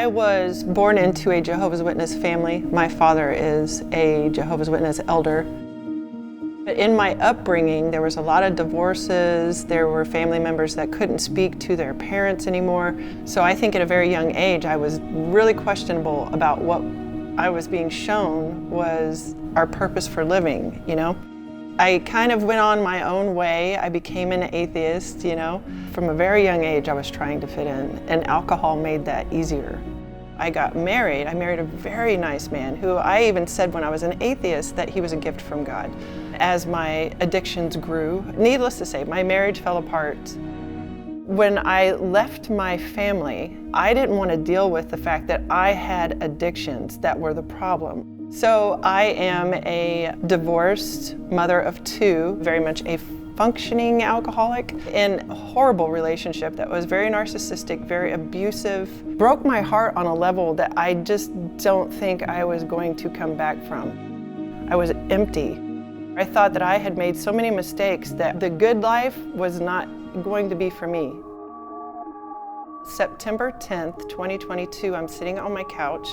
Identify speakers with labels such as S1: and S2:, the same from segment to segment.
S1: was born into a Jehovah's Witness family. My father is a Jehovah's Witness elder. But in my upbringing, there was a lot of divorces. There were family members that couldn't speak to their parents anymore. So I think at a very young age, I was really questionable about what I was being shown was our purpose for living, you know? I kind of went on my own way. I became an atheist, you know? From a very young age, I was trying to fit in, and alcohol made that easier. I got married. I married a very nice man who I even said when I was an atheist that he was a gift from God. As my addictions grew, needless to say, my marriage fell apart. When I left my family, I didn't want to deal with the fact that I had addictions that were the problem. So I am a divorced mother of two, very much a functioning alcoholic, in a horrible relationship that was very narcissistic, very abusive, broke my heart on a level that I just don't think I was going to come back from. I was empty. I thought that I had made so many mistakes that the good life was not going to be for me. September 10th, 2022, I'm sitting on my couch.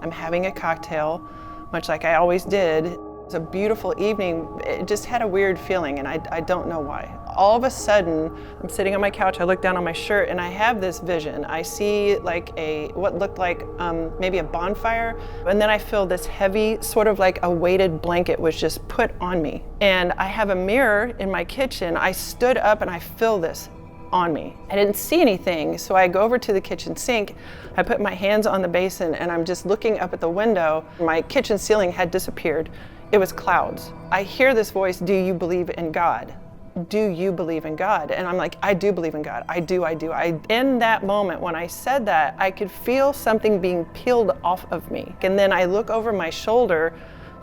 S1: I'm having a cocktail, much like I always did. It was a beautiful evening. It just had a weird feeling, and I don't know why. All of a sudden, I'm sitting on my couch, I look down on my shirt, and I have this vision. I see like what looked like maybe a bonfire, and then I feel this heavy, sort of like a weighted blanket was just put on me. And I have a mirror in my kitchen. I stood up and I feel this on me. I didn't see anything, so I go over to the kitchen sink. I put my hands on the basin, and I'm just looking up at the window. My kitchen ceiling had disappeared. It was clouds. I hear this voice, "Do you believe in God? Do you believe in God?" And I'm like, I do believe in God. I do. In that moment, when I said that, I could feel something being peeled off of me. And then I look over my shoulder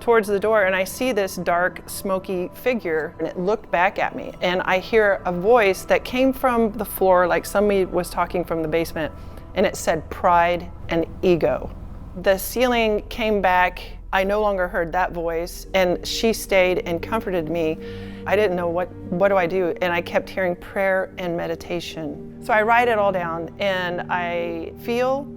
S1: towards the door, and I see this dark, smoky figure, and it looked back at me. And I hear a voice that came from the floor, like somebody was talking from the basement, and it said, "Pride and ego." The ceiling came back. I no longer heard that voice, and she stayed and comforted me. I didn't know what do I do, and I kept hearing prayer and meditation. So I write it all down, and I feel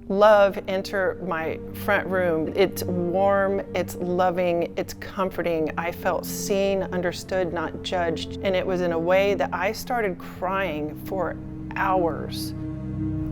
S1: love enter my front room. It's warm, it's loving, it's comforting. I felt seen, understood, not judged, and it was in a way that I started crying for hours.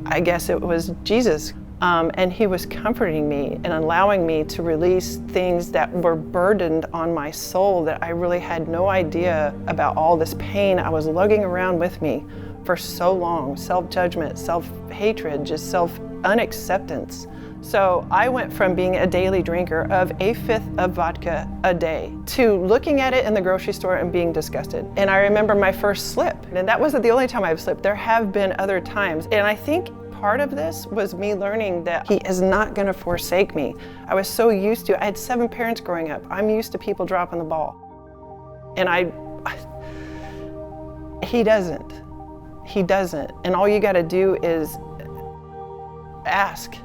S1: I guess it was Jesus. And he was comforting me and allowing me to release things that were burdened on my soul that I really had no idea about. All this pain I was lugging around with me for so long. Self-judgment, self-hatred, just self-unacceptance. So I went from being a daily drinker of a fifth of vodka a day to looking at it in the grocery store and being disgusted. And I remember my first slip, and that wasn't the only time I've slipped. There have been other times, and I think part of this was me learning that he is not going to forsake me. I was so used to, I had 7 parents growing up. I'm used to people dropping the ball. And he doesn't. He doesn't. And all you got to do is ask.